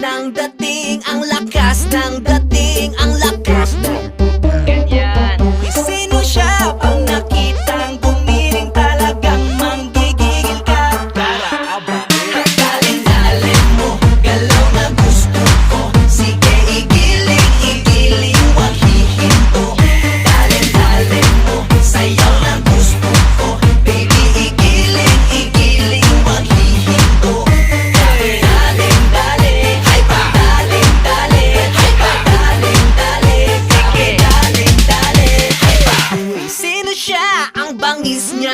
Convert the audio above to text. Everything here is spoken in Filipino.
ng dating, ang lakas ng dating, ang lakas ng Ganyan. sino siya? Pag nakitang gumiling talagang manggigigil ka. Tara, dalin-dalin mo, galaw na gusto ko. Sige, igiling, wag hihinto. Dalin-dalin mo, sayaw na gusto ko. Baby, igiling, wag hihinto. Dalin-dali, hay pa. Dalin-dali, hay pa. Dalin-dali, dalin-dali, hay pa. Sino siya? Ang bangis niya